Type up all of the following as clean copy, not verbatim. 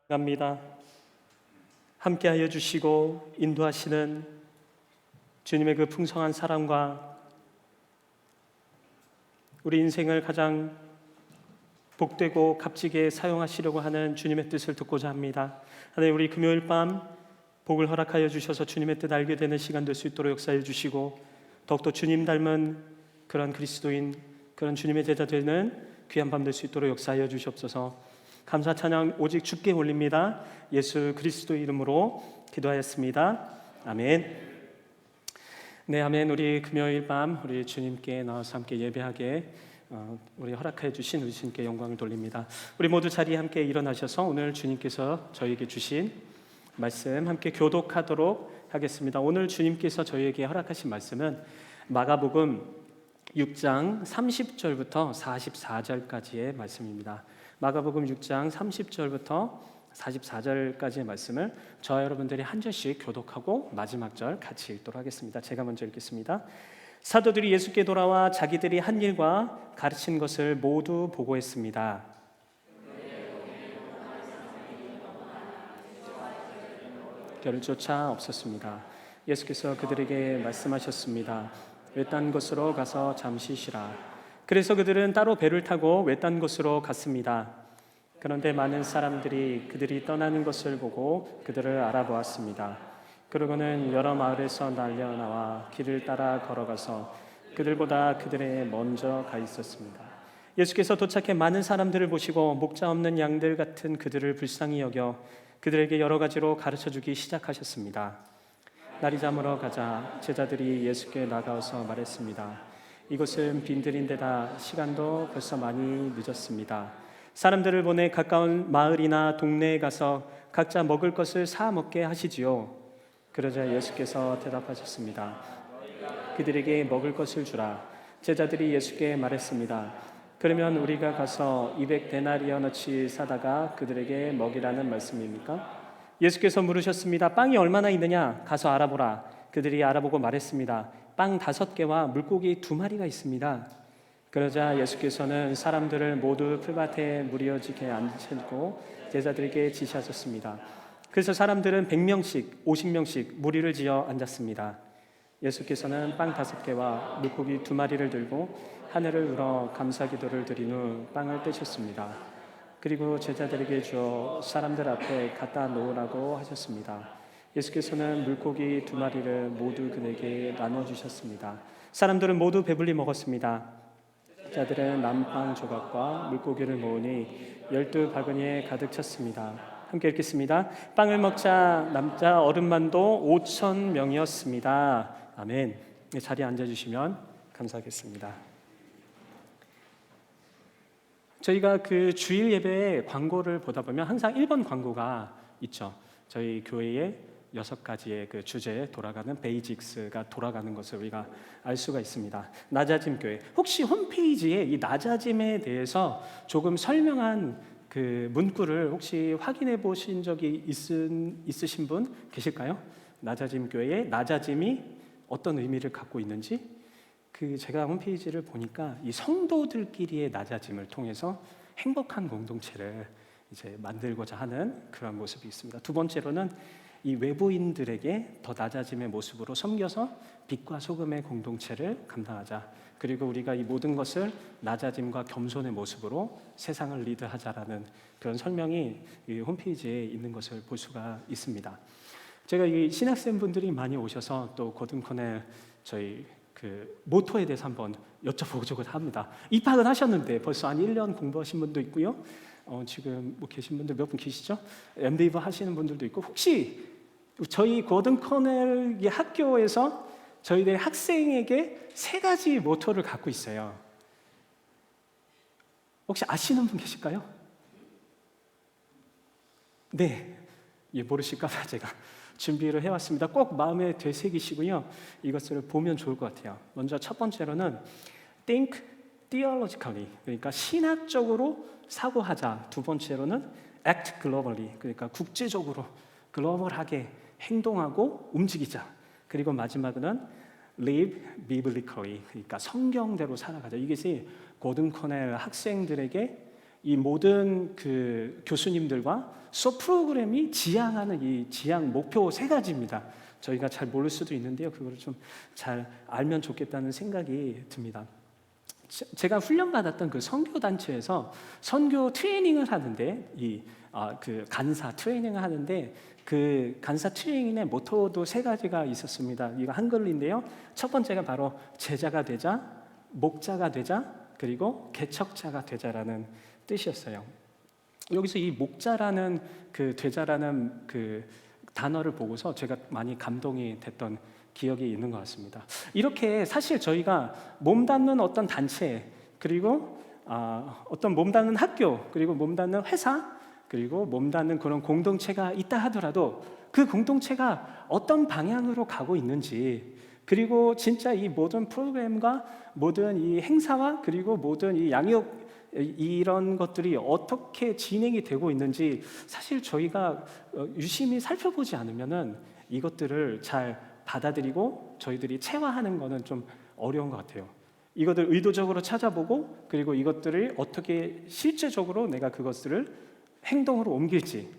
갑니다. 함께하여 주시고 인도하시는 주님의 그 풍성한 사랑과 우리 인생을 가장 복되고 값지게 사용하시려고 하는 주님의 뜻을 듣고자 합니다. 하나님, 우리 금요일 밤 복을 허락하여 주셔서 주님의 뜻 알게 되는 시간 될 수 있도록 역사해 주시고, 더욱더 주님 닮은 그런 그리스도인, 그런 주님의 제자 되는 귀한 밤 될 수 있도록 역사하여 주시옵소서. 감사 찬양 오직 주께 올립니다. 예수 그리스도 이름으로 기도하였습니다. 아멘. 네, 아멘. 우리 금요일 밤 우리 주님께 나와서 함께 예배하게 우리 허락해 주신 우리 주님께 영광을 돌립니다. 우리 모두 자리에 함께 일어나셔서 오늘 주님께서 저희에게 주신 말씀 함께 교독하도록 하겠습니다. 오늘 주님께서 저희에게 허락하신 말씀은 마가복음 6장 30절부터 44절까지의 말씀입니다. 마가복음 6장 30절부터 44절까지의 말씀을 저와 여러분들이 한 절씩 교독하고 마지막 절 같이 읽도록 하겠습니다. 제가 먼저 읽겠습니다. 사도들이 예수께 돌아와 자기들이 한 일과 가르친 것을 모두 보고했습니다. 결조차 없었습니다. 예수께서 그들에게 말씀하셨습니다. 외딴 곳으로 가서 잠시 쉬라. 그래서 그들은 따로 배를 타고 외딴 곳으로 갔습니다. 그런데 많은 사람들이 그들이 떠나는 것을 보고 그들을 알아보았습니다. 그러고는 여러 마을에서 날려나와 길을 따라 걸어가서 그들보다 그들에 먼저 가 있었습니다. 예수께서 도착해 많은 사람들을 보시고 목자 없는 양들 같은 그들을 불쌍히 여겨 그들에게 여러 가지로 가르쳐주기 시작하셨습니다. 날이 저물어 가자 제자들이 예수께 나가서 말했습니다. 이곳은 빈들인데다 시간도 벌써 많이 늦었습니다. 사람들을 보내 가까운 마을이나 동네에 가서 각자 먹을 것을 사 먹게 하시지요. 그러자 예수께서 대답하셨습니다. 그들에게 먹을 것을 주라. 제자들이 예수께 말했습니다. 그러면 우리가 가서 200데나리온어치 사다가 그들에게 먹이라는 말씀입니까? 예수께서 물으셨습니다. 빵이 얼마나 있느냐? 가서 알아보라. 그들이 알아보고 말했습니다. 빵 5개와 물고기 2마리가 있습니다. 그러자 예수께서는 사람들을 모두 풀밭에 무리어지게 앉히고 제자들에게 지시하셨습니다. 그래서 사람들은 100명씩 50명씩 무리를 지어 앉았습니다. 예수께서는 빵 5개와 물고기 2마리를 들고 하늘을 우러 감사기도를 드린 후 빵을 떼셨습니다. 그리고 제자들에게 주어 사람들 앞에 갖다 놓으라고 하셨습니다. 예수께서는 물고기 2마리를 모두 그에게 나눠주셨습니다. 사람들은 모두 배불리 먹었습니다. 제자들은 남은 빵 조각과 물고기를 모으니 12바구니에 가득 찼습니다. 함께 읽겠습니다. 빵을 먹자 남자 어른만도 5,000명이었습니다. 아멘. 자리에 앉아주시면 감사하겠습니다. 저희가 그 주일 예배의 광고를 보다 보면 항상 1번 광고가 있죠. 저희 교회에 6가지의 그 주제에 돌아가는 베이직스가 돌아가는 것을 우리가 알 수가 있습니다. 낮아짐 교회. 혹시 홈페이지에 이 낮아짐에 대해서 조금 설명한 그 문구를 혹시 확인해 보신 적이 있으신 분 계실까요? 낮아짐 교회의 낮아짐이 어떤 의미를 갖고 있는지 그 제가 홈페이지를 보니까 이 성도들끼리의 낮아짐을 통해서 행복한 공동체를 이제 만들고자 하는 그런 모습이 있습니다. 두 번째로는 이 외부인들에게 더 낮아짐의 모습으로 섬겨서 빛과 소금의 공동체를 감당하자. 그리고 우리가 이 모든 것을 낮아짐과 겸손의 모습으로 세상을 리드하자라는 그런 설명이 이 홈페이지에 있는 것을 볼 수가 있습니다. 제가 이 신학생분들이 많이 오셔서 또 고든 코넬 저희 그 모토에 대해서 한번 여쭤보고자 합니다. 입학은 하셨는데 벌써 한 1년 공부하신 분도 있고요. 지금 뭐 계신 분들 몇 분 계시죠? MBA 하시는 분들도 있고 혹시 저희 고든 코넬 학교에서 저희들 학생에게 3가지 모토를 갖고 있어요. 혹시 아시는 분 계실까요? 네, 모르실까 봐 제가 준비를 해왔습니다. 꼭 마음에 되새기시고요. 이것을 보면 좋을 것 같아요. 먼저 첫 번째로는 Think theologically, 그러니까 신학적으로 사고하자. 두 번째로는 Act globally, 그러니까 국제적으로 글로벌하게 행동하고 움직이자. 그리고 마지막은 Live biblically, 그러니까 성경대로 살아가자. 이것이 고든 코넬 학생들에게 이 모든 그 교수님들과 수업 프로그램이 지향하는 이 지향 목표 세 가지입니다. 저희가 잘 모를 수도 있는데요. 그거를 좀 잘 알면 좋겠다는 생각이 듭니다. 제가 훈련받았던 그 선교 단체에서 선교 트레이닝을 하는데 그 간사 트레이닝을 하는데 그 간사 트레이닝의 모토도 세 가지가 있었습니다. 이거 한글인데요. 첫 번째가 바로 제자가 되자, 목자가 되자, 그리고 개척자가 되자라는 뜻이었어요. 여기서 이 목자라는 그 되자라는 그 단어를 보고서 제가 많이 감동이 됐던 기억이 있는 것 같습니다. 이렇게 사실 저희가 몸담는 어떤 단체, 그리고 어떤 몸담는 학교, 그리고 몸담는 회사, 그리고 몸담는 그런 공동체가 있다 하더라도 그 공동체가 어떤 방향으로 가고 있는지, 그리고 진짜 이 모든 프로그램과 모든 이 행사와 그리고 모든 이 양육 이런 것들이 어떻게 진행이 되고 있는지 사실 저희가 유심히 살펴보지 않으면은 이것들을 잘 받아들이고 저희들이 체화하는 거는 좀 어려운 것 같아요. 이것들 의도적으로 찾아보고 그리고 이것들을 어떻게 실제적으로 내가 그것들을 행동으로 옮길지,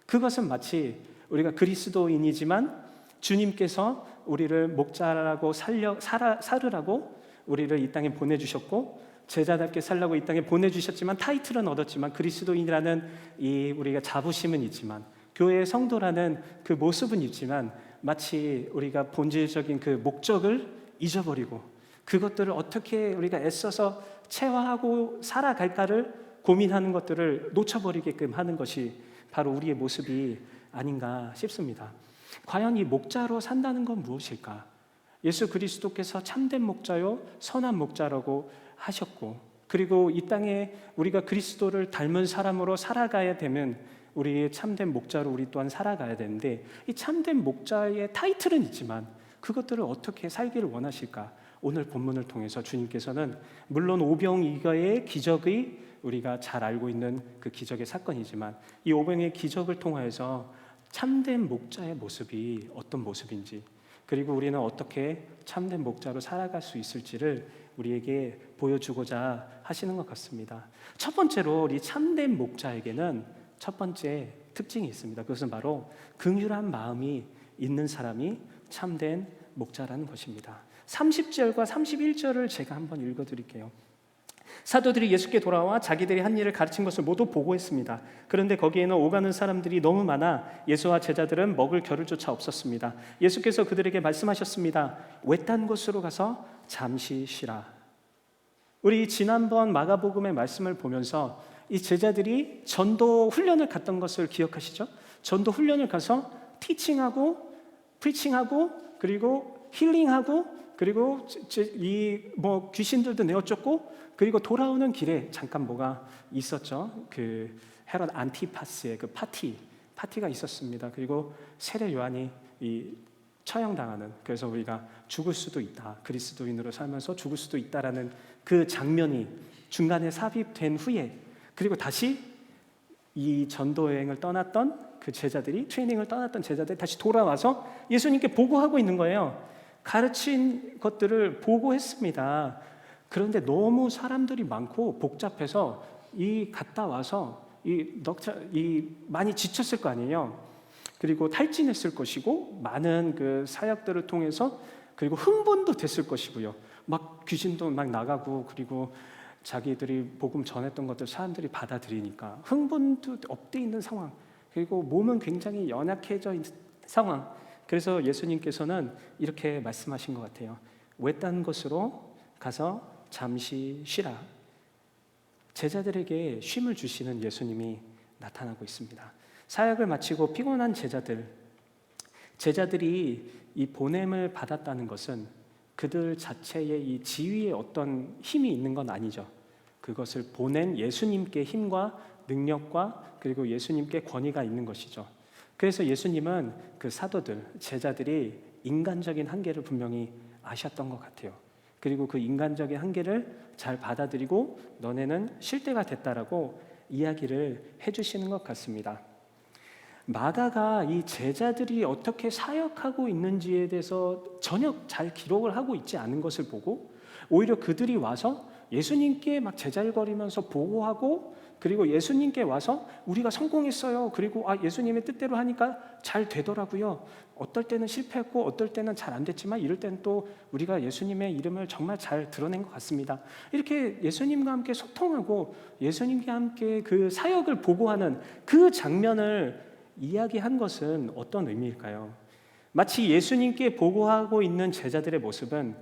그것은 마치 우리가 그리스도인이지만 주님께서 우리를 목자라고 살으라고 우리를 이 땅에 보내주셨고 제자답게 살라고 이 땅에 보내주셨지만 타이틀은 얻었지만 그리스도인이라는 이 우리가 자부심은 있지만 교회의 성도라는 그 모습은 있지만 마치 우리가 본질적인 그 목적을 잊어버리고 그것들을 어떻게 우리가 애써서 체화하고 살아갈까를 고민하는 것들을 놓쳐버리게끔 하는 것이 바로 우리의 모습이 아닌가 싶습니다. 과연 이 목자로 산다는 건 무엇일까? 예수 그리스도께서 참된 목자요 선한 목자라고 하셨고, 그리고 이 땅에 우리가 그리스도를 닮은 사람으로 살아가야 되면 우리의 참된 목자로 우리 또한 살아가야 되는데, 이 참된 목자의 타이틀은 있지만 그것들을 어떻게 살기를 원하실까? 오늘 본문을 통해서 주님께서는 물론 오병이어의 기적의 우리가 잘 알고 있는 그 기적의 사건이지만 이 오병이어의 기적을 통하여서 참된 목자의 모습이 어떤 모습인지, 그리고 우리는 어떻게 참된 목자로 살아갈 수 있을지를 우리에게 보여주고자 하시는 것 같습니다. 첫 번째로 우리 참된 목자에게는 첫 번째 특징이 있습니다. 그것은 바로 긍휼한 마음이 있는 사람이 참된 목자라는 것입니다. 30절과 31절을 제가 한번 읽어드릴게요. 사도들이 예수께 돌아와 자기들이 한 일을 가르친 것을 모두 보고했습니다. 그런데 거기에는 오가는 사람들이 너무 많아 예수와 제자들은 먹을 겨를조차 없었습니다. 예수께서 그들에게 말씀하셨습니다. 외딴 곳으로 가서 잠시 쉬라. 우리 지난번 마가복음의 말씀을 보면서 이 제자들이 전도 훈련을 갔던 것을 기억하시죠? 전도 훈련을 가서 티칭하고 프리칭하고 그리고 힐링하고 그리고 귀신들도 내어쫓고 그리고 돌아오는 길에 잠깐 뭐가 있었죠? 그 헤롯 안티파스의 그 파티가 있었습니다. 그리고 세례 요한이 처형당하는, 그래서 우리가 죽을 수도 있다, 그리스도인으로 살면서 죽을 수도 있다라는 그 장면이 중간에 삽입된 후에, 그리고 다시 이 전도 여행을 떠났던 그 제자들이, 트레이닝을 떠났던 제자들이 다시 돌아와서 예수님께 보고하고 있는 거예요. 가르친 것들을 보고했습니다. 그런데 너무 사람들이 많고 복잡해서 갔다 와서 많이 지쳤을 거 아니에요. 그리고 탈진했을 것이고 많은 그 사역들을 통해서 그리고 흥분도 됐을 것이고요. 막 귀신도 막 나가고 그리고 자기들이 복음 전했던 것들 사람들이 받아들이니까 흥분도 업돼 있는 상황, 그리고 몸은 굉장히 연약해져 있는 상황. 그래서 예수님께서는 이렇게 말씀하신 것 같아요. 외딴 곳으로 가서 잠시 쉬라. 제자들에게 쉼을 주시는 예수님이 나타나고 있습니다. 사역을 마치고 피곤한 제자들이 이 보냄을 받았다는 것은 그들 자체의 이 지위에 어떤 힘이 있는 건 아니죠. 그것을 보낸 예수님께 힘과 능력과 그리고 예수님께 권위가 있는 것이죠. 그래서 예수님은 그 사도들, 제자들이 인간적인 한계를 분명히 아셨던 것 같아요. 그리고 그 인간적인 한계를 잘 받아들이고 너네는 쉴 때가 됐다라고 이야기를 해주시는 것 같습니다. 마가가 이 제자들이 어떻게 사역하고 있는지에 대해서 전혀 잘 기록을 하고 있지 않은 것을 보고 오히려 그들이 와서 예수님께 막 제잘거리면서 보고하고, 그리고 예수님께 와서 우리가 성공했어요, 그리고 예수님의 뜻대로 하니까 잘 되더라고요, 어떨 때는 실패했고 어떨 때는 잘 안 됐지만 이럴 때는 또 우리가 예수님의 이름을 정말 잘 드러낸 것 같습니다, 이렇게 예수님과 함께 소통하고 예수님과 함께 그 사역을 보고하는 그 장면을 이야기한 것은 어떤 의미일까요? 마치 예수님께 보고하고 있는 제자들의 모습은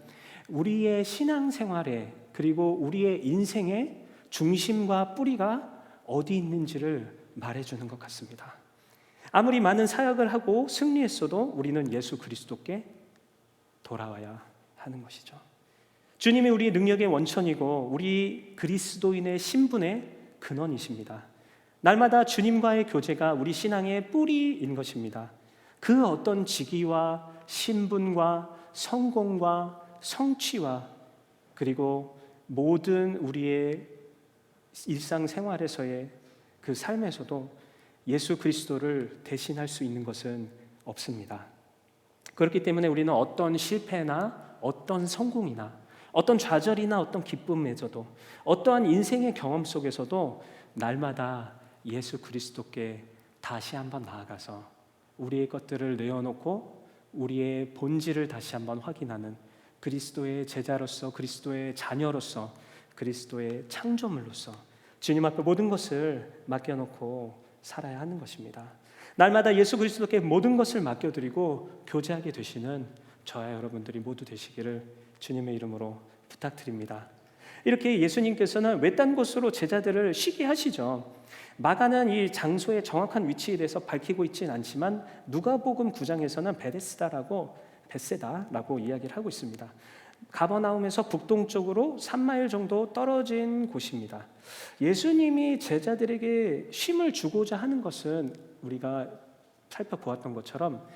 우리의 신앙생활에, 그리고 우리의 인생의 중심과 뿌리가 어디 있는지를 말해주는 것 같습니다. 아무리 많은 사역을 하고 승리했어도 우리는 예수 그리스도께 돌아와야 하는 것이죠. 주님이 우리 능력의 원천이고 우리 그리스도인의 신분의 근원이십니다. 날마다 주님과의 교제가 우리 신앙의 뿌리인 것입니다. 그 어떤 직위와 신분과 성공과 성취와 그리고 모든 우리의 일상생활에서의 그 삶에서도 예수 그리스도를 대신할 수 있는 것은 없습니다. 그렇기 때문에 우리는 어떤 실패나 어떤 성공이나 어떤 좌절이나 어떤 기쁨에서도 어떠한 인생의 경험 속에서도 날마다 예수 그리스도께 다시 한번 나아가서 우리의 것들을 내어놓고 우리의 본질을 다시 한번 확인하는 그리스도의 제자로서, 그리스도의 자녀로서, 그리스도의 창조물로서 주님 앞에 모든 것을 맡겨놓고 살아야 하는 것입니다. 날마다 예수 그리스도께 모든 것을 맡겨드리고 교제하게 되시는 저와 여러분들이 모두 되시기를 주님의 이름으로 부탁드립니다. 이렇게 예수님께서는 외딴 곳으로 제자들을 쉬게 하시죠. 마가는 이 장소의 정확한 위치에 대해서 밝히고 있지는 않지만 누가복음 9장에서는 베세다라고 이야기를 하고 있습니다. 가버나움에서 북동쪽으로 3마일 정도 떨어진 곳입니다. 예수님이 제자들에게 쉼을 주고자 하는 것은 우리가 살펴보았던 것처럼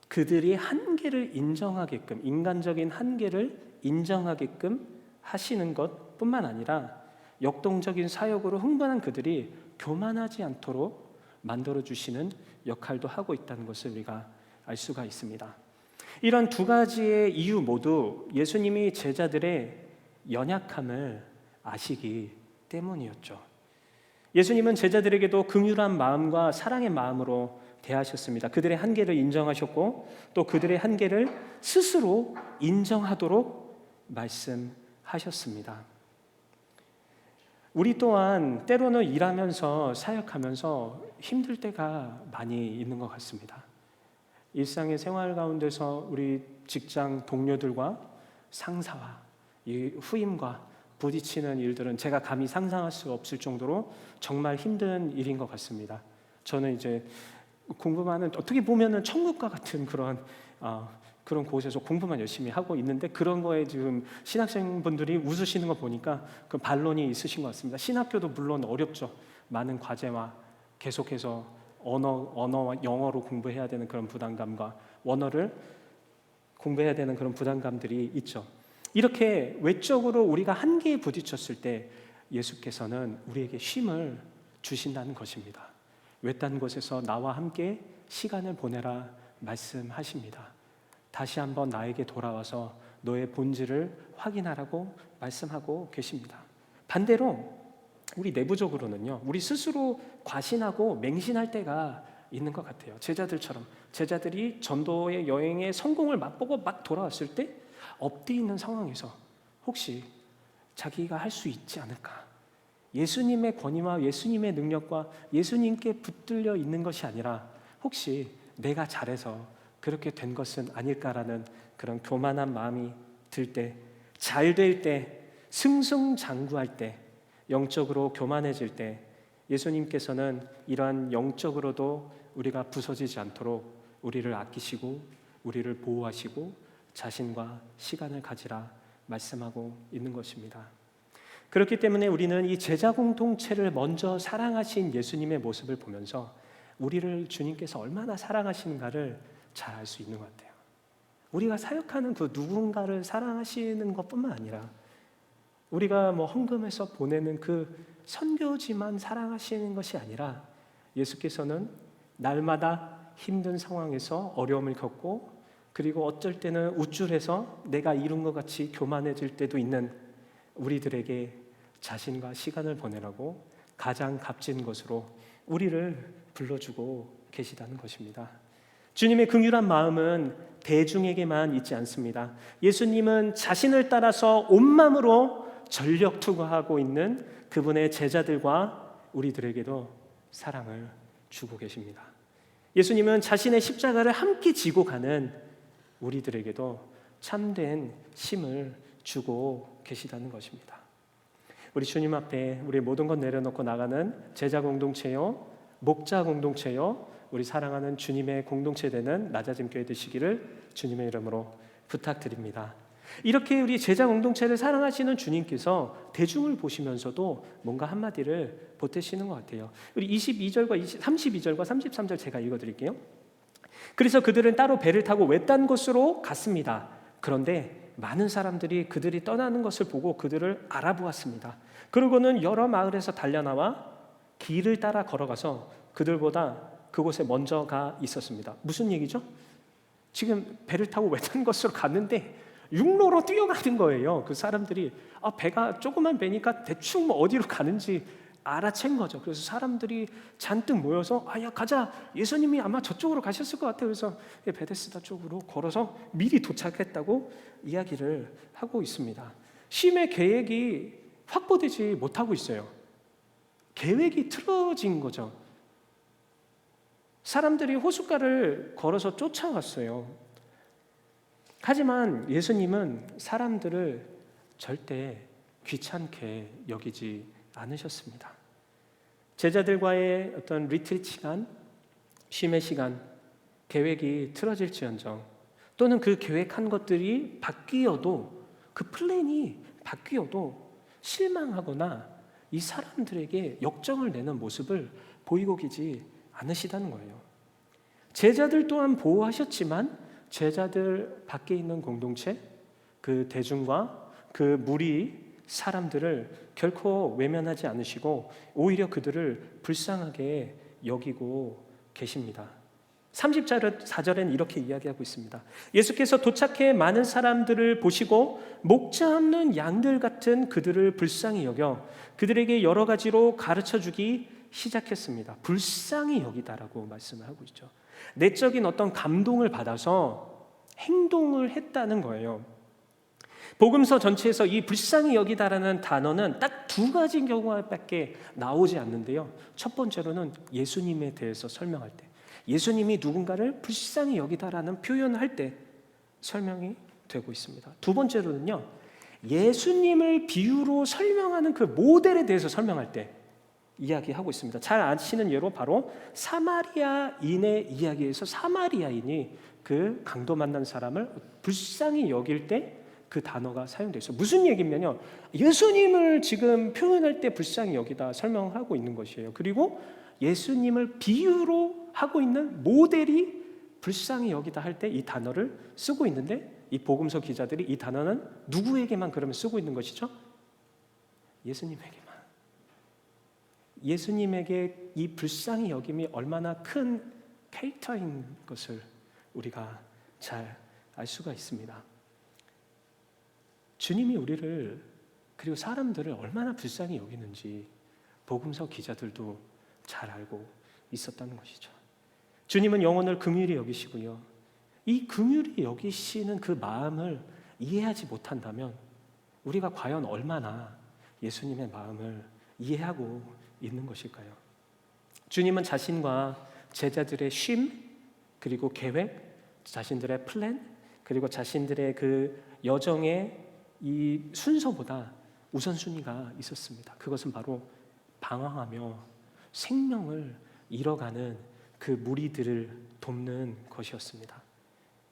그들이 한계를 인정하게끔, 인간적인 한계를 인정하게끔 하시는 것뿐만 아니라 역동적인 사역으로 흥분한 그들이 교만하지 않도록 만들어주시는 역할도 하고 있다는 것을 우리가 알 수가 있습니다. 이런 두 가지의 이유 모두 예수님이 제자들의 연약함을 아시기 때문이었죠. 예수님은 제자들에게도 긍휼한 마음과 사랑의 마음으로 대하셨습니다. 그들의 한계를 인정하셨고 또 그들의 한계를 스스로 인정하도록 말씀하셨습니다. 우리 또한 때로는 일하면서 사역하면서 힘들 때가 많이 있는 것 같습니다. 일상의 생활 가운데서 우리 직장 동료들과 상사와 이 후임과 부딪히는 일들은 제가 감히 상상할 수 없을 정도로 정말 힘든 일인 것 같습니다. 저는 이제 공부만은 어떻게 보면은 천국과 같은 그런 곳에서 공부만 열심히 하고 있는데 그런 거에 지금 신학생분들이 웃으시는 거 보니까 그 반론이 있으신 것 같습니다. 신학교도 물론 어렵죠. 많은 과제와 계속해서 언어와 영어로 공부해야 되는 그런 부담감과 원어를 공부해야 되는 그런 부담감들이 있죠. 이렇게 외적으로 우리가 한계에 부딪혔을 때 예수께서는 우리에게 쉼을 주신다는 것입니다. 외딴 곳에서 나와 함께 시간을 보내라 말씀하십니다. 다시 한번 나에게 돌아와서 너의 본질을 확인하라고 말씀하고 계십니다. 반대로 우리 내부적으로는요, 우리 스스로 과신하고 맹신할 때가 있는 것 같아요. 제자들처럼 제자들이 전도의 여행의 성공을 맛보고 막 돌아왔을 때 엎드려 있는 상황에서 혹시 자기가 할 수 있지 않을까? 예수님의 권위와 예수님의 능력과 예수님께 붙들려 있는 것이 아니라 혹시 내가 잘해서 그렇게 된 것은 아닐까라는 그런 교만한 마음이 들 때, 잘 될 때, 승승장구할 때, 영적으로 교만해질 때 예수님께서는 이러한 영적으로도 우리가 부서지지 않도록 우리를 아끼시고 우리를 보호하시고 자신과 시간을 가지라 말씀하고 있는 것입니다. 그렇기 때문에 우리는 이 제자 공동체를 먼저 사랑하신 예수님의 모습을 보면서 우리를 주님께서 얼마나 사랑하시는가를 잘 알 수 있는 것 같아요. 우리가 사역하는 그 누군가를 사랑하시는 것뿐만 아니라 우리가 헌금해서 보내는 그 선교지만 사랑하시는 것이 아니라 예수께서는 날마다 힘든 상황에서 어려움을 겪고, 그리고 어쩔 때는 우쭐해서 내가 이룬 것 같이 교만해질 때도 있는 우리들에게 자신과 시간을 보내라고 가장 값진 것으로 우리를 불러주고 계시다는 것입니다. 주님의 긍휼한 마음은 대중에게만 있지 않습니다. 예수님은 자신을 따라서 온 마음으로 전력 투구하고 있는 그분의 제자들과 우리들에게도 사랑을 주고 계십니다. 예수님은 자신의 십자가를 함께 지고 가는 우리들에게도 참된 힘을 주고 계시다는 것입니다. 우리 주님 앞에 우리 모든 것 내려놓고 나가는 제자 공동체요, 목자 공동체요, 우리 사랑하는 주님의 공동체 되는 낮아짐 교회 되시기를 주님의 이름으로 부탁드립니다. 이렇게 우리 제자 공동체를 사랑하시는 주님께서 대중을 보시면서도 뭔가 한마디를 보태시는 것 같아요. 우리 32절과 32절과 33절 제가 읽어드릴게요. 그래서 그들은 따로 배를 타고 외딴 곳으로 갔습니다. 그런데 많은 사람들이 그들이 떠나는 것을 보고 그들을 알아보았습니다. 그러고는 여러 마을에서 달려나와 길을 따라 걸어가서 그들보다 그곳에 먼저 가 있었습니다. 무슨 얘기죠? 지금 배를 타고 외딴 곳으로 갔는데 육로로 뛰어가는 거예요. 그 사람들이 배가 조그만 배니까 대충 뭐 어디로 가는지 알아챈 거죠. 그래서 사람들이 잔뜩 모여서 야 가자, 예수님이 아마 저쪽으로 가셨을 것 같아요. 그래서 베데스다 쪽으로 걸어서 미리 도착했다고 이야기를 하고 있습니다. 쉼의 계획이 확보되지 못하고 있어요. 계획이 틀어진 거죠. 사람들이 호숫가를 걸어서 쫓아왔어요. 하지만 예수님은 사람들을 절대 귀찮게 여기지 않으셨습니다. 제자들과의 어떤 리트리트 시간, 쉼의 시간, 계획이 틀어질지언정, 또는 그 계획한 것들이 바뀌어도, 그 플랜이 바뀌어도 실망하거나 이 사람들에게 역정을 내는 모습을 보이고 계지 않으시다는 거예요. 제자들 또한 보호하셨지만 제자들 밖에 있는 공동체, 그 대중과 그 무리 사람들을 결코 외면하지 않으시고 오히려 그들을 불쌍하게 여기고 계십니다. 34절엔 이렇게 이야기하고 있습니다. 예수께서 도착해 많은 사람들을 보시고 목자 없는 양들 같은 그들을 불쌍히 여겨 그들에게 여러 가지로 가르쳐 주기 시작했습니다. 불쌍히 여기다라고 말씀을 하고 있죠. 내적인 어떤 감동을 받아서 행동을 했다는 거예요. 복음서 전체에서 이 불쌍히 여기다라는 단어는 딱 두 가지 경우밖에 나오지 않는데요. 첫 번째로는 예수님에 대해서 설명할 때, 예수님이 누군가를 불쌍히 여기다라는 표현을 할 때 설명이 되고 있습니다. 두 번째로는요, 예수님을 비유로 설명하는 그 모델에 대해서 설명할 때 이야기하고 있습니다. 잘 아시는 예로 바로 사마리아인의 이야기에서 사마리아인이 그 강도 만난 사람을 불쌍히 여길 때 그 단어가 사용되어 있어요. 무슨 얘기냐면요, 예수님을 지금 표현할 때 불쌍히 여기다 설명하고 있는 것이에요. 그리고 예수님을 비유로 하고 있는 모델이 불쌍히 여기다 할 때 이 단어를 쓰고 있는데, 이 복음서 기자들이 이 단어는 누구에게만 그러면 쓰고 있는 것이죠? 예수님에게만. 예수님에게 이 불쌍히 여김이 얼마나 큰 캐릭터인 것을 우리가 잘 알 수가 있습니다. 주님이 우리를, 그리고 사람들을 얼마나 불쌍히 여기는지 복음서 기자들도 잘 알고 있었다는 것이죠. 주님은 영혼을 긍휼히 여기시고요, 이 긍휼히 여기시는 그 마음을 이해하지 못한다면 우리가 과연 얼마나 예수님의 마음을 이해하고 있는 것일까요? 주님은 자신과 제자들의 쉼, 그리고 계획, 자신들의 플랜, 그리고 자신들의 그 여정의 이 순서보다 우선순위가 있었습니다. 그것은 바로 방황하며 생명을 잃어가는 그 무리들을 돕는 것이었습니다.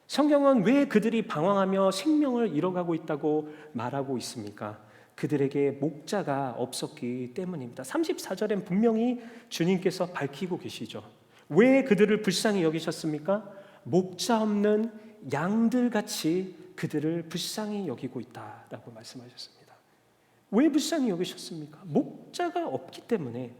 성경은 왜 그들이 방황하며 생명을 잃어가고 있다고 말하고 있습니까? 그들에게 목자가 없었기 때문입니다. 34절엔 분명히 주님께서 밝히고 계시죠. 왜 그들을 불쌍히 여기셨습니까? 목자 없는 양들같이 그들을 불쌍히 여기고 있다라고 말씀하셨습니다. 왜 불쌍히 여기셨습니까? 목자가 없기 때문에.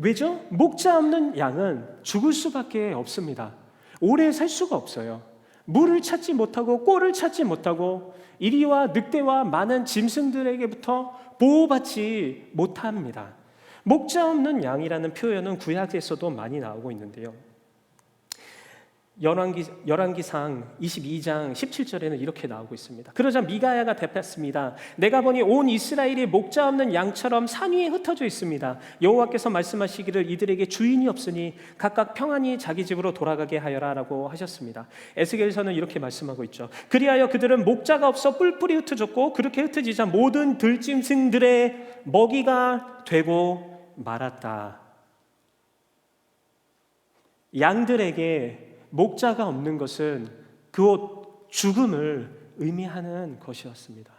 왜죠? 목자 없는 양은 죽을 수밖에 없습니다. 오래 살 수가 없어요. 물을 찾지 못하고 꼴을 찾지 못하고 이리와 늑대와 많은 짐승들에게부터 보호받지 못합니다. 목자 없는 양이라는 표현은 구약에서도 많이 나오고 있는데요. 열왕기상 22장 17절에는 이렇게 나오고 있습니다. 그러자 미가야가 대답했습니다. 내가 보니 온 이스라엘이 목자 없는 양처럼 산 위에 흩어져 있습니다. 여호와께서 말씀하시기를 이들에게 주인이 없으니 각각 평안히 자기 집으로 돌아가게 하여라 라고 하셨습니다. 에스겔서는 이렇게 말씀하고 있죠. 그리하여 그들은 목자가 없어 뿔뿔이 흩어졌고 그렇게 흩어지자 모든 들짐승들의 먹이가 되고 말았다. 양들에게 목자가 없는 것은 그 죽음을 의미하는 것이었습니다.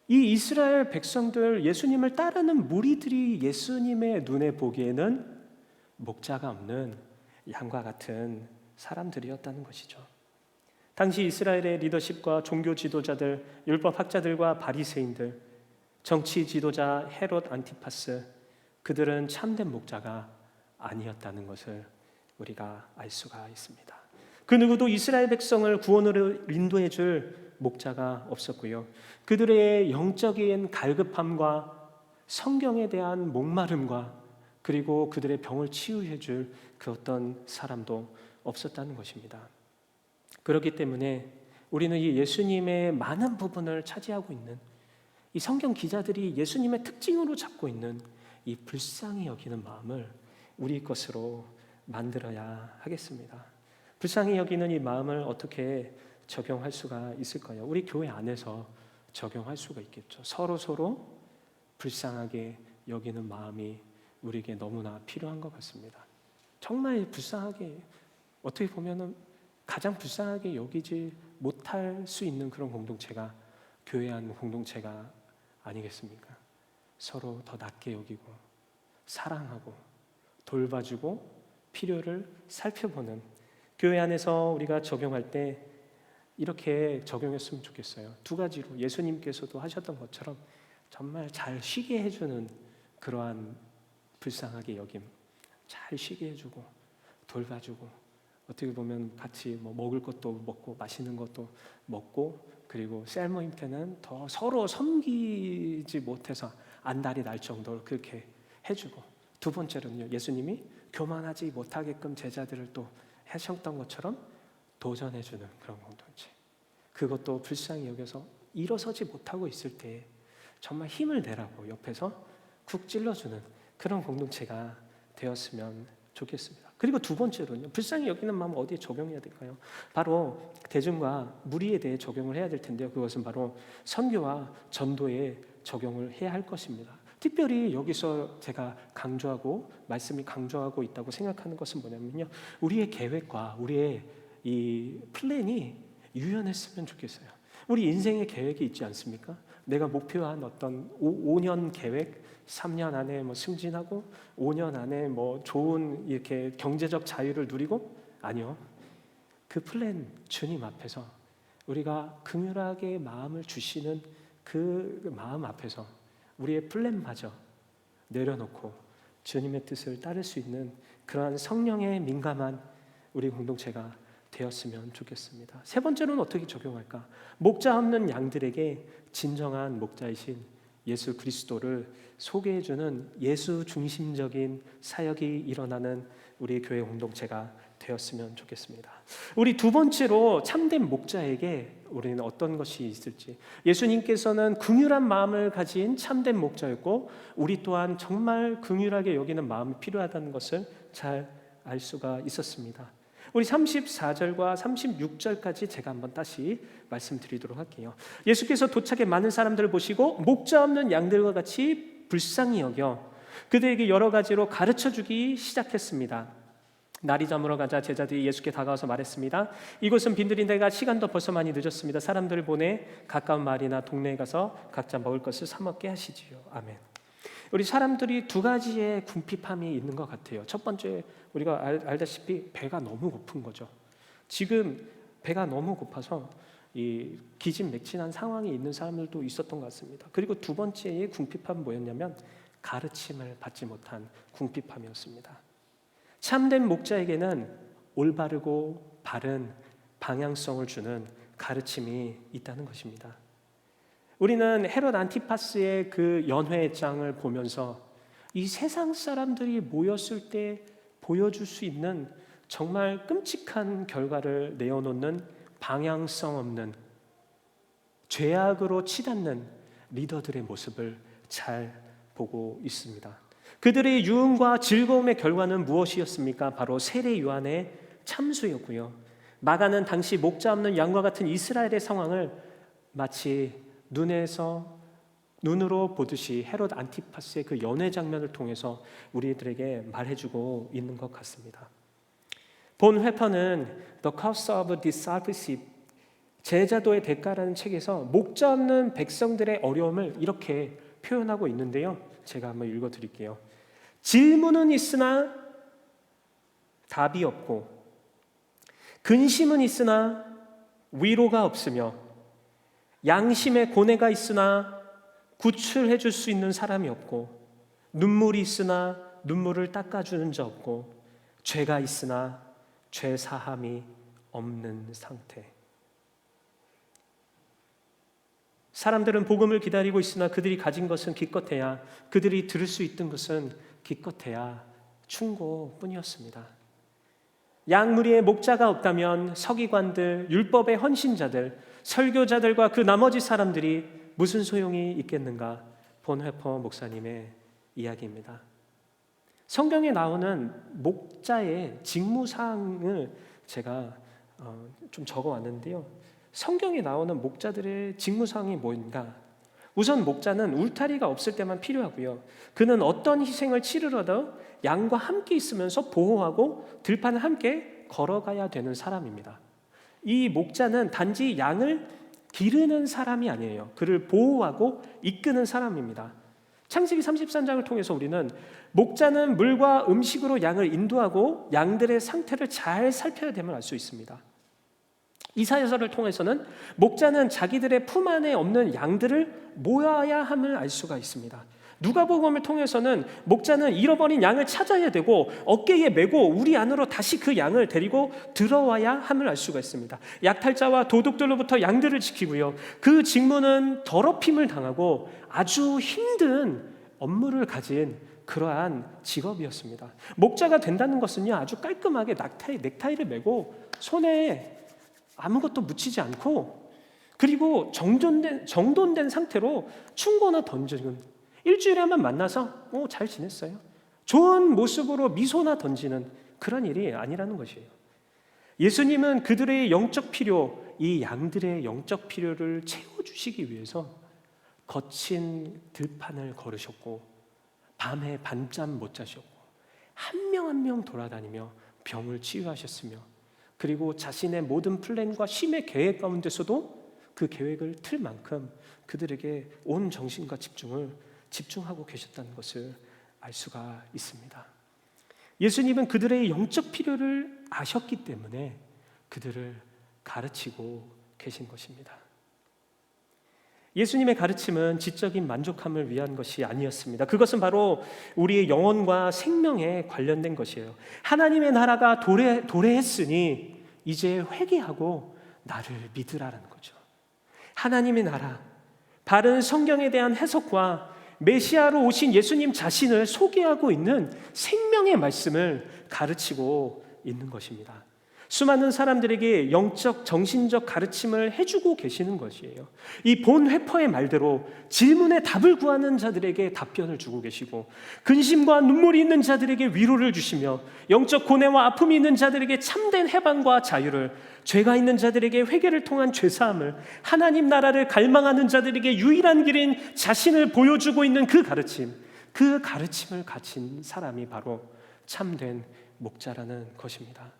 이 이스라엘 백성들, 예수님을 따르는 무리들이 예수님의 눈에 보기에는 목자가 없는 양과 같은 사람들이었다는 것이죠. 당시 이스라엘의 리더십과 종교 지도자들, 율법 학자들과 바리새인들, 정치 지도자 헤롯 안티파스, 그들은 참된 목자가 아니었다는 것을 우리가 알 수가 있습니다. 그 누구도 이스라엘 백성을 구원으로 인도해 줄 목자가 없었고요. 그들의 영적인 갈급함과 성경에 대한 목마름과 그리고 그들의 병을 치유해 줄 그 어떤 사람도 없었다는 것입니다. 그렇기 때문에 우리는 이 예수님의 많은 부분을 차지하고 있는 이 성경 기자들이 예수님의 특징으로 잡고 있는 이 불쌍히 여기는 마음을 우리 것으로 만들어야 하겠습니다. 불쌍히 여기는 이 마음을 어떻게 적용할 수가 있을까요? 우리 교회 안에서 적용할 수가 있겠죠. 서로 불쌍하게 여기는 마음이 우리에게 너무나 필요한 것 같습니다. 정말 불쌍하게, 어떻게 보면은 가장 불쌍하게 여기지 못할 수 있는 그런 공동체가 교회 안 공동체가 아니겠습니까? 서로 더 낮게 여기고 사랑하고 돌봐주고 필요를 살펴보는 교회 안에서 우리가 적용할 때 이렇게 적용했으면 좋겠어요. 두 가지로 예수님께서도 하셨던 것처럼 정말 잘 쉬게 해주는 그러한 불쌍하게 여김, 잘 쉬게 해주고 돌봐주고 어떻게 보면 같이 뭐 먹을 것도 먹고 맛있는 것도 먹고 그리고 셀 모임 때는 더 서로 섬기지 못해서 안달이 날 정도로 그렇게 해주고 두 번째로는요, 예수님이 교만하지 못하게끔 제자들을 또 하셨던 것처럼 도전해주는 그런 공동체. 그것도 불쌍히 여겨서 일어서지 못하고 있을 때 정말 힘을 내라고 옆에서 쿡 찔러주는 그런 공동체가 되었으면 좋겠습니다. 그리고 두 번째로는요, 불쌍히 여기는 마음 어디에 적용해야 될까요? 바로 대중과 무리에 대해 적용을 해야 될 텐데요. 그것은 바로 선교와 전도에 적용을 해야 할 것입니다. 특별히 여기서 제가 강조하고 말씀이 강조하고 있다고 생각하는 것은 뭐냐면요, 우리의 계획과 우리의 이 플랜이 유연했으면 좋겠어요. 우리 인생의 계획이 있지 않습니까? 내가 목표한 어떤 5년 계획, 3년 안에 뭐 승진하고 5년 안에 뭐 좋은 이렇게 경제적 자유를 누리고, 아니요. 그 플랜 주님 앞에서 우리가 긍휼하게 마음을 주시는 그 마음 앞에서 우리의 플랜마저 내려놓고 주님의 뜻을 따를 수 있는 그러한 성령에 민감한 우리 공동체가 되었으면 좋겠습니다. 세 번째로는 어떻게 적용할까? 목자 없는 양들에게 진정한 목자이신 예수 그리스도를 소개해주는 예수 중심적인 사역이 일어나는 우리 교회 공동체가 되었으면 좋겠습니다. 우리 두 번째로 참된 목자에게 우리는 어떤 것이 있을지, 예수님께서는 긍휼한 마음을 가진 참된 목자였고 우리 또한 정말 긍휼하게 여기는 마음이 필요하다는 것을 잘 알 수가 있었습니다. 우리 34절과 36절까지 제가 한번 다시 말씀드리도록 할게요. 예수께서 도착해 많은 사람들을 보시고 목자 없는 양들과 같이 불쌍히 여겨 그들에게 여러 가지로 가르쳐주기 시작했습니다. 날이 저물어 가자 제자들이 예수께 다가와서 말했습니다. 이곳은 빈들인 데가 시간도 벌써 많이 늦었습니다. 사람들을 보내 가까운 마을이나 동네에 가서 각자 먹을 것을 사 먹게 하시지요. 아멘. 우리 사람들이 두 가지의 궁핍함이 있는 것 같아요. 첫 번째, 우리가 알다시피 배가 너무 고픈 거죠. 지금 배가 너무 고파서 이 기진맥진한 상황이 있는 사람들도 있었던 것 같습니다. 그리고 두 번째의 궁핍함은 뭐였냐면 가르침을 받지 못한 궁핍함이었습니다. 참된 목자에게는 올바르고 바른 방향성을 주는 가르침이 있다는 것입니다. 우리는 헤롯 안티파스의 그 연회장을 보면서 이 세상 사람들이 모였을 때 보여줄 수 있는 정말 끔찍한 결과를 내어놓는 방향성 없는 죄악으로 치닫는 리더들의 모습을 잘 보고 있습니다. 그들의 유흥과 즐거움의 결과는 무엇이었습니까? 바로 세례 요한의 참수였고요. 마가는 당시 목자 없는 양과 같은 이스라엘의 상황을 마치 눈으로 보듯이 헤롯 안티파스의 그 연회 장면을 통해서 우리들에게 말해주고 있는 것 같습니다. 본 회퍼는 The Cost of Discipleship, 제자도의 대가라는 책에서 목자 없는 백성들의 어려움을 이렇게 표현하고 있는데요. 제가 한번 읽어드릴게요. 질문은 있으나 답이 없고, 근심은 있으나 위로가 없으며, 양심의 고뇌가 있으나 구출해 줄 수 있는 사람이 없고, 눈물이 있으나 눈물을 닦아주는 자 없고, 죄가 있으나 죄 사함이 없는 상태. 사람들은 복음을 기다리고 있으나 그들이 가진 것은 기껏해야, 그들이 들을 수 있던 것은 기껏해야 충고뿐이었습니다. 양무리에 목자가 없다면 서기관들, 율법의 헌신자들, 설교자들과 그 나머지 사람들이 무슨 소용이 있겠는가? 본 회퍼 목사님의 이야기입니다. 성경에 나오는 목자의 직무사항을 제가 좀 적어왔는데요. 성경에 나오는 목자들의 직무사항이 뭔가? 우선 목자는 울타리가 없을 때만 필요하고요. 그는 어떤 희생을 치르러도 양과 함께 있으면서 보호하고 들판을 함께 걸어가야 되는 사람입니다. 이 목자는 단지 양을 기르는 사람이 아니에요. 그를 보호하고 이끄는 사람입니다. 창세기 33장을 통해서 우리는 목자는 물과 음식으로 양을 인도하고 양들의 상태를 잘 살펴야 됨을 알 수 있습니다. 이사야서를 통해서는 목자는 자기들의 품 안에 없는 양들을 모아야 함을 알 수가 있습니다. 누가복음을 통해서는 목자는 잃어버린 양을 찾아야 되고 어깨에 메고 우리 안으로 다시 그 양을 데리고 들어와야 함을 알 수가 있습니다. 약탈자와 도둑들로부터 양들을 지키고요. 그 직무는 더럽힘을 당하고 아주 힘든 업무를 가진 그러한 직업이었습니다. 목자가 된다는 것은요, 아주 깔끔하게 넥타이를 메고 손에 아무것도 묻히지 않고, 그리고 정돈된 상태로 충고나 던지는, 일주일에 한 번 만나서 잘 지냈어요? 좋은 모습으로 미소나 던지는 그런 일이 아니라는 것이에요. 예수님은 그들의 영적 필요, 이 양들의 영적 필요를 채워주시기 위해서 거친 들판을 걸으셨고, 밤에 밤잠 못 자셨고, 한 명 한 명 돌아다니며 병을 치유하셨으며, 그리고 자신의 모든 플랜과 심의 계획 가운데서도 그 계획을 틀 만큼 그들에게 온 정신과 집중하고 계셨다는 것을 알 수가 있습니다. 예수님은 그들의 영적 필요를 아셨기 때문에 그들을 가르치고 계신 것입니다. 예수님의 가르침은 지적인 만족함을 위한 것이 아니었습니다. 그것은 바로 우리의 영혼과 생명에 관련된 것이에요. 하나님의 나라가 도래했으니 이제 회개하고 나를 믿으라는 거죠. 하나님의 나라, 바른 성경에 대한 해석과 메시아로 오신 예수님 자신을 소개하고 있는 생명의 말씀을 가르치고 있는 것입니다. 수많은 사람들에게 영적, 정신적 가르침을 해주고 계시는 것이에요. 이 본 회퍼의 말대로 질문에 답을 구하는 자들에게 답변을 주고 계시고, 근심과 눈물이 있는 자들에게 위로를 주시며, 영적 고뇌와 아픔이 있는 자들에게 참된 해방과 자유를, 죄가 있는 자들에게 회개를 통한 죄사함을, 하나님 나라를 갈망하는 자들에게 유일한 길인 자신을 보여주고 있는 그 가르침을 가진 사람이 바로 참된 목자라는 것입니다.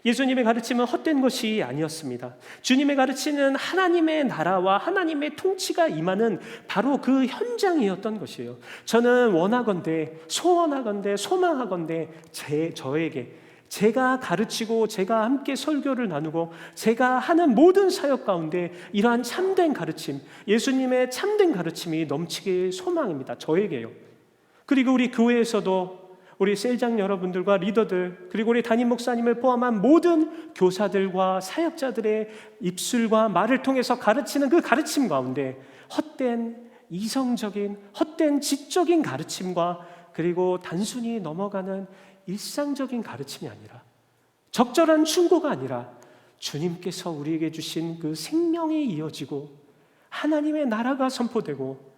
예수님의 가르침은 헛된 것이 아니었습니다. 주님의 가르침은 하나님의 나라와 하나님의 통치가 임하는 바로 그 현장이었던 것이에요. 저는 소원하건대 소망하건대 저에게, 제가 가르치고 제가 함께 설교를 나누고 제가 하는 모든 사역 가운데 이러한 참된 가르침, 예수님의 참된 가르침이 넘치길 소망입니다. 저에게요. 그리고 우리 교회에서도 우리 셀장 여러분들과 리더들, 그리고 우리 담임 목사님을 포함한 모든 교사들과 사역자들의 입술과 말을 통해서 가르치는 그 가르침 가운데 헛된 이성적인, 헛된 지적인 가르침과 그리고 단순히 넘어가는 일상적인 가르침이 아니라, 적절한 충고가 아니라 주님께서 우리에게 주신 그 생명이 이어지고 하나님의 나라가 선포되고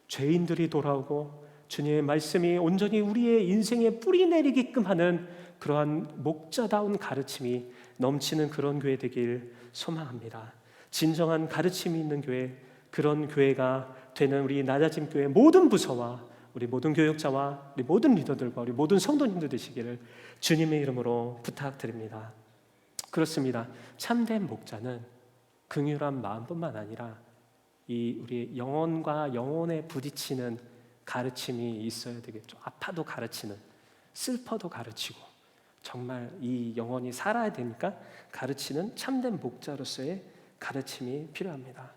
죄인들이 돌아오고 주님의 말씀이 온전히 우리의 인생에 뿌리 내리게끔 하는 그러한 목자다운 가르침이 넘치는 그런 교회 되길 소망합니다. 진정한 가르침이 있는 교회, 그런 교회가 되는 우리 낮아짐 교회 모든 부서와 우리 모든 교역자와 우리 모든 리더들과 우리 모든 성도님들 되시기를 주님의 이름으로 부탁드립니다. 그렇습니다. 참된 목자는 긍휼한 마음뿐만 아니라 이 우리 영혼과 영혼에 부딪히는 가르침이 있어야 되겠죠. 아파도 가르치는, 슬퍼도 가르치고, 정말 이 영혼이 살아야 되니까 가르치는 참된 목자로서의 가르침이 필요합니다.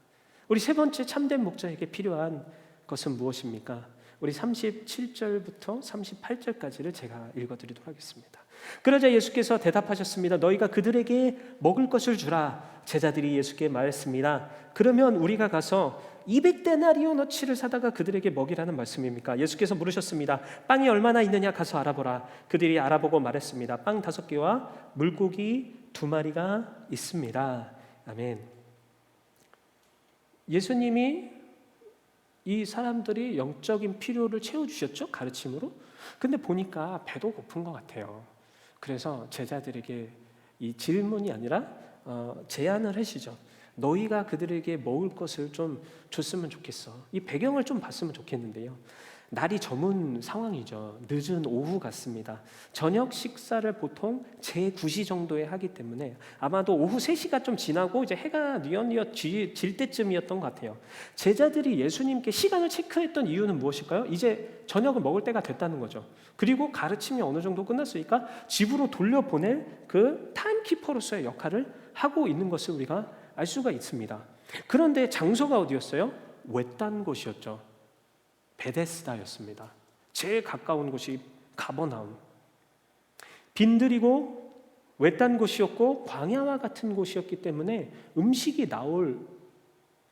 우리 세 번째 참된 목자에게 필요한 것은 무엇입니까? 우리 37절부터 38절까지를 제가 읽어드리도록 하겠습니다. 그러자 예수께서 대답하셨습니다. 너희가 그들에게 먹을 것을 주라. 제자들이 예수께 말했습니다. 그러면 우리가 가서 200데나리오너치를 사다가 그들에게 먹이라는 말씀입니까? 예수께서 물으셨습니다. 빵이 얼마나 있느냐 가서 알아보라. 그들이 알아보고 말했습니다. 빵 5개와 물고기 2마리가 있습니다. 아멘. 예수님이 이 사람들이 영적인 필요를 채워주셨죠? 가르침으로. 근데 보니까 배도 고픈 것 같아요. 그래서 제자들에게 이 질문이 아니라 제안을 하시죠. 너희가 그들에게 먹을 것을 좀 줬으면 좋겠어. 이 배경을 좀 봤으면 좋겠는데요. 날이 저문 상황이죠. 늦은 오후 같습니다. 저녁 식사를 보통 제9시 정도에 하기 때문에 아마도 오후 3시가 좀 지나고 이제 해가 뉘엿뉘엿 질 때쯤이었던 것 같아요. 제자들이 예수님께 시간을 체크했던 이유는 무엇일까요? 이제 저녁을 먹을 때가 됐다는 거죠. 그리고 가르침이 어느 정도 끝났으니까 집으로 돌려보낼 그 타임키퍼로서의 역할을 하고 있는 것을 우리가 알 수가 있습니다. 그런데 장소가 어디였어요? 외딴 곳이었죠. 베데스다였습니다. 제일 가까운 곳이 가버나움. 빈들이고 외딴 곳이었고 광야와 같은 곳이었기 때문에 음식이 나올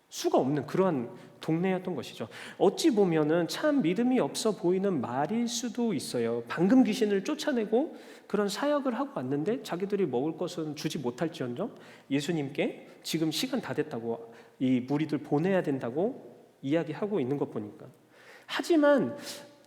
수가 없는 그러한 동네였던 것이죠. 어찌 보면은 참 믿음이 없어 보이는 말일 수도 있어요. 방금 귀신을 쫓아내고 그런 사역을 하고 왔는데 자기들이 먹을 것은 주지 못할지언정 예수님께 지금 시간 다 됐다고 이 무리들 보내야 된다고 이야기하고 있는 것 보니까. 하지만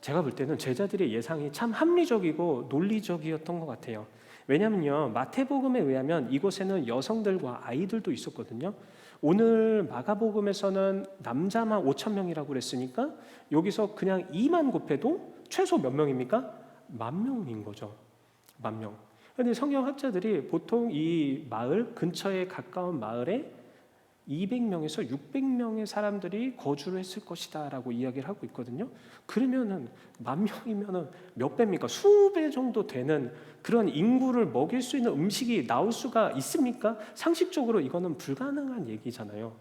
제가 볼 때는 제자들의 예상이 참 합리적이고 논리적이었던 것 같아요. 왜냐하면요, 마태복음에 의하면 이곳에는 여성들과 아이들도 있었거든요. 오늘 마가복음에서는 남자만 5,000명이라고 그랬으니까 여기서 그냥 2만 곱해도 최소 몇 명입니까? 10,000명인 거죠. 10,000명. 그런데 성경학자들이 보통 이 마을 근처에 가까운 마을에 200명에서 600명의 사람들이 거주를 했을 것이다라고 이야기를 하고 있거든요. 그러면은 10,000명이면은 몇 배입니까? 수배 정도 되는 그런 인구를 먹일 수 있는 음식이 나올 수가 있습니까? 상식적으로 이거는 불가능한 얘기잖아요.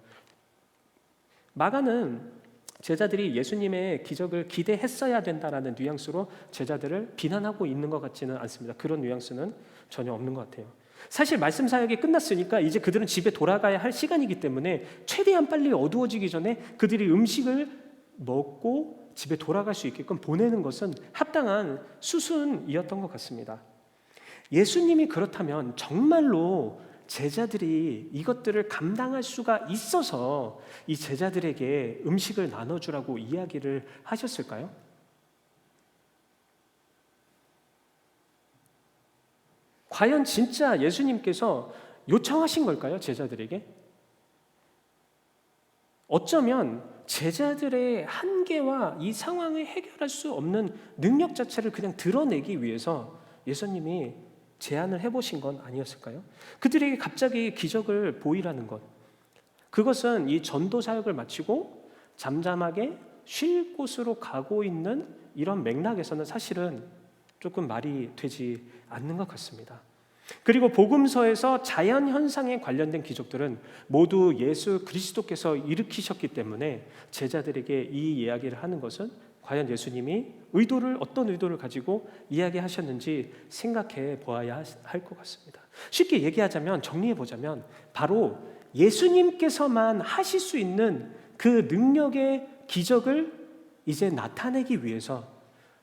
마가는 제자들이 예수님의 기적을 기대했어야 된다라는 뉘앙스로 제자들을 비난하고 있는 것 같지는 않습니다. 그런 뉘앙스는 전혀 없는 것 같아요. 사실 말씀 사역이 끝났으니까 이제 그들은 집에 돌아가야 할 시간이기 때문에 최대한 빨리 어두워지기 전에 그들이 음식을 먹고 집에 돌아갈 수 있게끔 보내는 것은 합당한 수순이었던 것 같습니다. 예수님이 그렇다면 정말로 제자들이 이것들을 감당할 수가 있어서 이 제자들에게 음식을 나눠주라고 이야기를 하셨을까요? 과연 진짜 예수님께서 요청하신 걸까요? 제자들에게? 어쩌면 제자들의 한계와 이 상황을 해결할 수 없는 능력 자체를 그냥 드러내기 위해서 예수님이 제안을 해보신 건 아니었을까요? 그들에게 갑자기 기적을 보이라는 것, 그것은 이 전도 사역을 마치고 잠잠하게 쉴 곳으로 가고 있는 이런 맥락에서는 사실은 조금 말이 되지 않는 것 같습니다. 그리고 복음서에서 자연 현상에 관련된 기적들은 모두 예수 그리스도께서 일으키셨기 때문에 제자들에게 이 이야기를 하는 것은 과연 예수님이 어떤 의도를 가지고 이야기하셨는지 생각해 보아야 할 것 같습니다. 쉽게 얘기하자면, 정리해 보자면, 바로 예수님께서만 하실 수 있는 그 능력의 기적을 이제 나타내기 위해서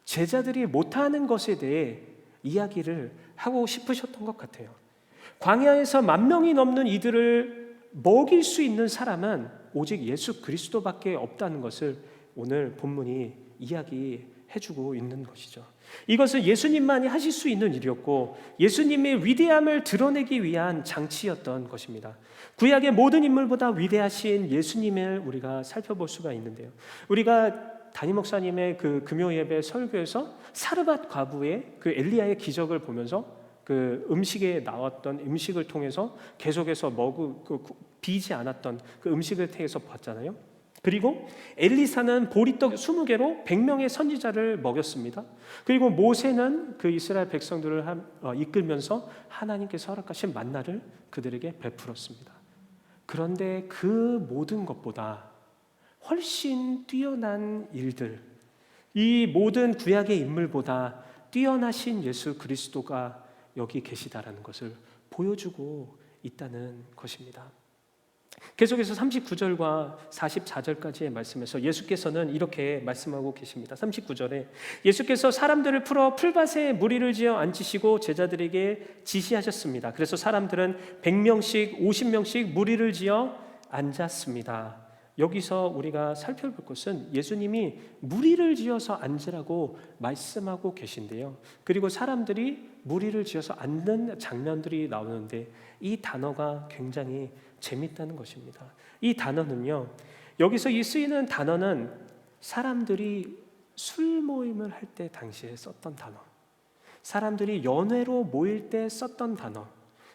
제자들이 못하는 것에 대해 이야기를 하고 싶으셨던 것 같아요. 광야에서 10,000명이 넘는 이들을 먹일 수 있는 사람은 오직 예수 그리스도밖에 없다는 것을 오늘 본문이 이야기해주고 있는 것이죠. 이것은 예수님만이 하실 수 있는 일이었고 예수님의 위대함을 드러내기 위한 장치였던 것입니다. 구약의 모든 인물보다 위대하신 예수님을 우리가 살펴볼 수가 있는데요. 우리가 담임 목사님의 그 금요 예배 설교에서 사르밧 과부의 그 엘리야의 기적을 보면서 그 음식에 나왔던 음식을 통해서 계속해서 비지 않았던 그 음식을 통해서 봤잖아요. 그리고 엘리사는 보리떡 20개로 100명의 선지자를 먹였습니다. 그리고 모세는 그 이스라엘 백성들을 이끌면서 하나님께서 허락하신 만나를 그들에게 베풀었습니다. 그런데 그 모든 것보다 훨씬 뛰어난 일들, 이 모든 구약의 인물보다 뛰어나신 예수 그리스도가 여기 계시다라는 것을 보여주고 있다는 것입니다. 계속해서 39절과 44절까지의 말씀에서 예수께서는 이렇게 말씀하고 계십니다. 39절에 예수께서 사람들을 풀어 풀밭에 무리를 지어 앉히시고 제자들에게 지시하셨습니다. 그래서 사람들은 100명씩 50명씩 무리를 지어 앉았습니다. 여기서 우리가 살펴볼 것은 예수님이 무리를 지어서 앉으라고 말씀하고 계신데요. 그리고 사람들이 무리를 지어서 앉는 장면들이 나오는데 이 단어가 굉장히 재밌다는 것입니다. 이 단어는요, 여기서 이 쓰이는 단어는 사람들이 술 모임을 할 때 당시에 썼던 단어, 사람들이 연회로 모일 때 썼던 단어,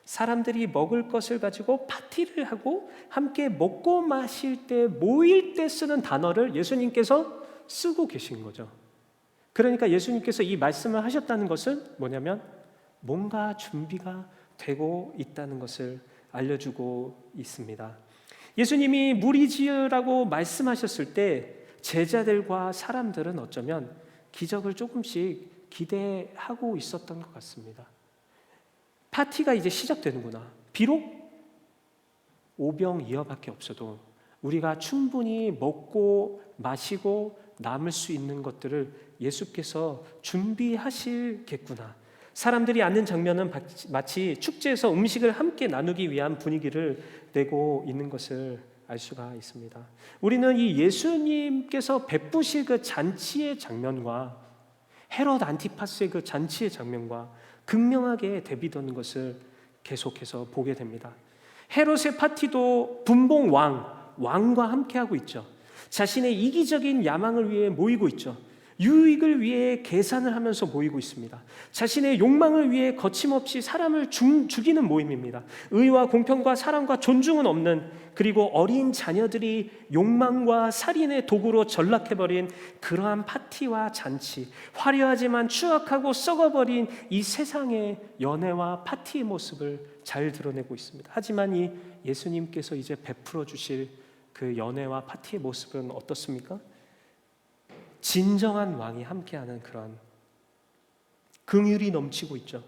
사람들이 먹을 것을 가지고 파티를 하고 함께 먹고 마실 때 모일 때 쓰는 단어를 예수님께서 쓰고 계신 거죠. 그러니까 예수님께서 이 말씀을 하셨다는 것은 뭐냐면 뭔가 준비가 되고 있다는 것을 알려주고 있습니다. 예수님이 무리 지으라고 말씀하셨을 때 제자들과 사람들은 어쩌면 기적을 조금씩 기대하고 있었던 것 같습니다. 파티가 이제 시작되는구나. 비록 오병이어밖에 없어도 우리가 충분히 먹고 마시고 남을 수 있는 것들을 예수께서 준비하시겠구나. 사람들이 앉는 장면은 마치 축제에서 음식을 함께 나누기 위한 분위기를 내고 있는 것을 알 수가 있습니다. 우리는 이 예수님께서 베푸실 그 잔치의 장면과 헤롯 안티파스의 그 잔치의 장면과 극명하게 대비되는 것을 계속해서 보게 됩니다. 헤롯의 파티도 분봉 왕과 함께하고 있죠. 자신의 이기적인 야망을 위해 모이고 있죠. 유익을 위해 계산을 하면서 모이고 있습니다. 자신의 욕망을 위해 거침없이 사람을 죽이는 모임입니다. 의와 공평과 사랑과 존중은 없는, 그리고 어린 자녀들이 욕망과 살인의 도구로 전락해버린 그러한 파티와 잔치, 화려하지만 추악하고 썩어버린 이 세상의 연애와 파티의 모습을 잘 드러내고 있습니다. 하지만 이 예수님께서 이제 베풀어 주실 그 연애와 파티의 모습은 어떻습니까? 진정한 왕이 함께하는 그런 긍휼이 넘치고 있죠.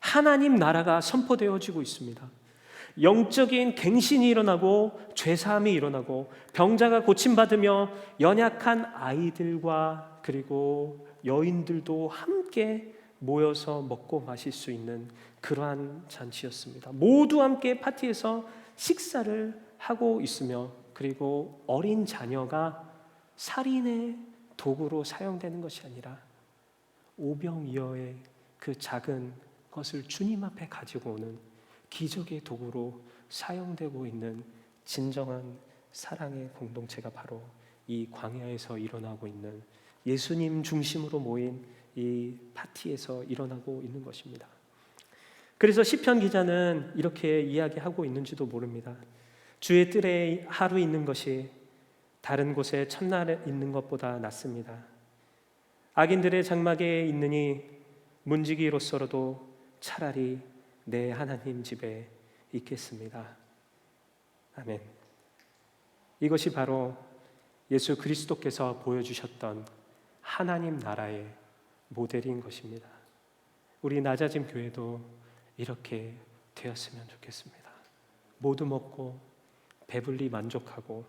하나님 나라가 선포되어지고 있습니다. 영적인 갱신이 일어나고 죄사함이 일어나고 병자가 고침받으며 연약한 아이들과 그리고 여인들도 함께 모여서 먹고 마실 수 있는 그러한 잔치였습니다. 모두 함께 파티에서 식사를 하고 있으며, 그리고 어린 자녀가 살인의 도구로 사용되는 것이 아니라 오병이어의 그 작은 것을 주님 앞에 가지고 오는 기적의 도구로 사용되고 있는 진정한 사랑의 공동체가 바로 이 광야에서 일어나고 있는, 예수님 중심으로 모인 이 파티에서 일어나고 있는 것입니다. 그래서 시편 기자는 이렇게 이야기하고 있는지도 모릅니다. 주의 뜰에 하루 있는 것이 다른 곳에 첫날에 있는 것보다 낫습니다. 악인들의 장막에 있느니 문지기로서로도 차라리 내 하나님 집에 있겠습니다. 아멘. 이것이 바로 예수 그리스도께서 보여주셨던 하나님 나라의 모델인 것입니다. 우리 낮아짐 교회도 이렇게 되었으면 좋겠습니다. 모두 먹고 배불리 만족하고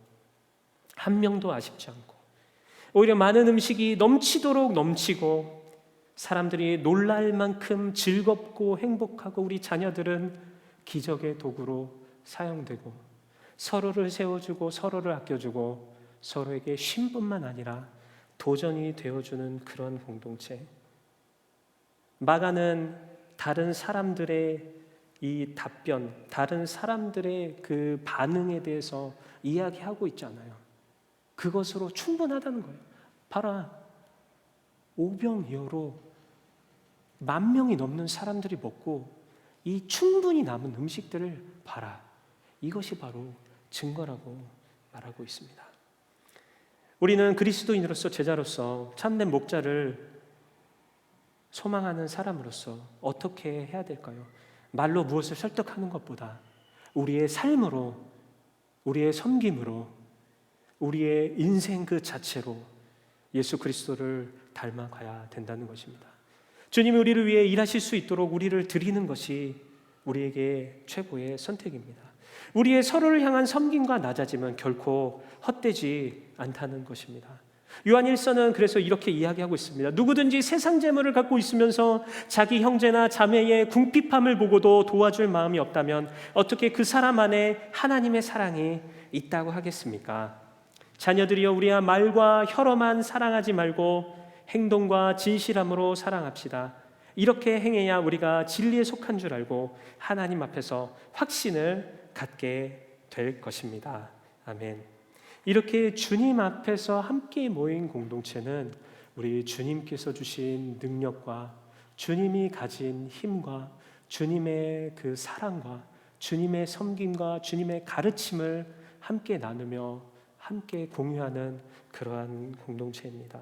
한 명도 아쉽지 않고 오히려 많은 음식이 넘치도록 넘치고 사람들이 놀랄 만큼 즐겁고 행복하고 우리 자녀들은 기적의 도구로 사용되고 서로를 세워주고 서로를 아껴주고 서로에게 쉼뿐만 아니라 도전이 되어주는 그런 공동체. 마가는 다른 사람들의 이 답변, 다른 사람들의 그 반응에 대해서 이야기하고 있잖아요. 그것으로 충분하다는 거예요. 봐라, 오병이어로 10,000명이 넘는 사람들이 먹고 이 충분히 남은 음식들을 봐라. 이것이 바로 증거라고 말하고 있습니다. 우리는 그리스도인으로서 제자로서 참된 목자를 소망하는 사람으로서 어떻게 해야 될까요? 말로 무엇을 설득하는 것보다 우리의 삶으로, 우리의 섬김으로, 우리의 인생 그 자체로 예수 그리스도를 닮아가야 된다는 것입니다. 주님이 우리를 위해 일하실 수 있도록 우리를 드리는 것이 우리에게 최고의 선택입니다. 우리의 서로를 향한 섬김과 낮아짐은 결코 헛되지 않다는 것입니다. 요한일서는 그래서 이렇게 이야기하고 있습니다. 누구든지 세상 재물을 갖고 있으면서 자기 형제나 자매의 궁핍함을 보고도 도와줄 마음이 없다면 어떻게 그 사람 안에 하나님의 사랑이 있다고 하겠습니까? 자녀들이여, 우리야 말과 혀로만 사랑하지 말고 행동과 진실함으로 사랑합시다. 이렇게 행해야 우리가 진리에 속한 줄 알고 하나님 앞에서 확신을 갖게 될 것입니다. 아멘. 이렇게 주님 앞에서 함께 모인 공동체는 우리 주님께서 주신 능력과 주님이 가진 힘과 주님의 그 사랑과 주님의 섬김과 주님의 가르침을 함께 나누며 함께 공유하는 그러한 공동체입니다.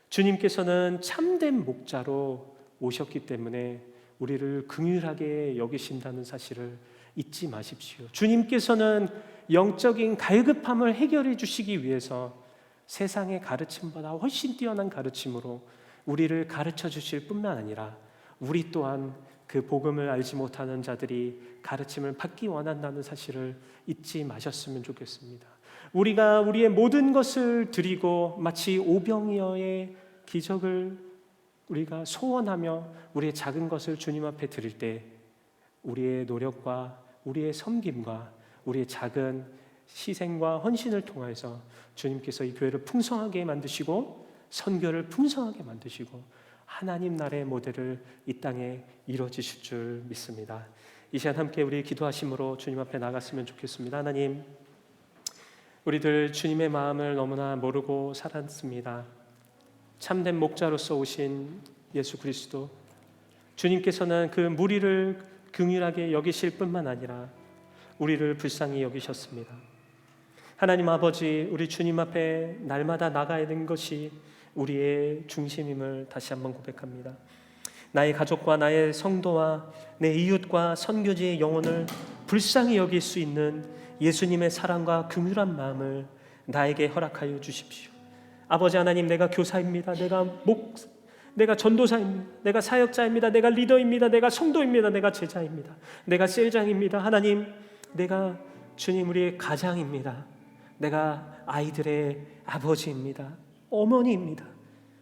주님께서는 참된 목자로 오셨기 때문에 우리를 긍휼하게 여기신다는 사실을 잊지 마십시오. 주님께서는 영적인 갈급함을 해결해 주시기 위해서 세상의 가르침보다 훨씬 뛰어난 가르침으로 우리를 가르쳐 주실 뿐만 아니라 우리 또한 그 복음을 알지 못하는 자들이 가르침을 받기 원한다는 사실을 잊지 마셨으면 좋겠습니다. 우리가 우리의 모든 것을 드리고 마치 오병이어의 기적을 우리가 소원하며 우리의 작은 것을 주님 앞에 드릴 때 우리의 노력과 우리의 섬김과 우리의 작은 희생과 헌신을 통해서 주님께서 이 교회를 풍성하게 만드시고 선교를 풍성하게 만드시고 하나님 나라의 모델을 이 땅에 이루어지실 줄 믿습니다. 이 시간 함께 우리 기도하심으로 주님 앞에 나갔으면 좋겠습니다. 하나님, 우리들 주님의 마음을 너무나 모르고 살았습니다. 참된 목자로서 오신 예수 그리스도, 주님께서는 그 무리를 긍휼하게 여기실 뿐만 아니라 우리를 불쌍히 여기셨습니다. 하나님 아버지, 우리 주님 앞에 날마다 나가야 되는 것이 우리의 중심임을 다시 한번 고백합니다. 나의 가족과 나의 성도와 내 이웃과 선교지의 영혼을 불쌍히 여길 수 있는 예수님의 사랑과 긍휼한 마음을 나에게 허락하여 주십시오. 아버지 하나님, 내가 교사입니다. 내가 전도사입니다. 내가 사역자입니다. 내가 리더입니다. 내가 성도입니다. 내가 제자입니다. 내가 셀장입니다. 하나님, 내가 주님 우리의 가장입니다. 내가 아이들의 아버지입니다. 어머니입니다.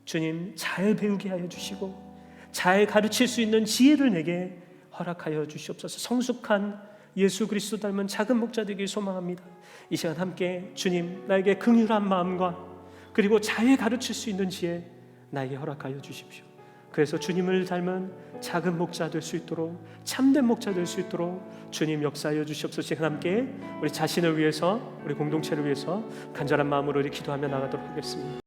주님, 잘 배우게 하여 주시고 잘 가르칠 수 있는 지혜를 내게 허락하여 주시옵소서. 성숙한 예수 그리스도 닮은 작은 목자 되길 소망합니다. 이 시간 함께 주님, 나에게 긍휼한 마음과 그리고 잘 가르칠 수 있는 지혜 나에게 허락하여 주십시오. 그래서 주님을 닮은 작은 목자 될 수 있도록, 참된 목자 될 수 있도록 주님 역사하여 주시옵소서. 시간 함께 우리 자신을 위해서, 우리 공동체를 위해서 간절한 마음으로 우리 기도하며 나가도록 하겠습니다.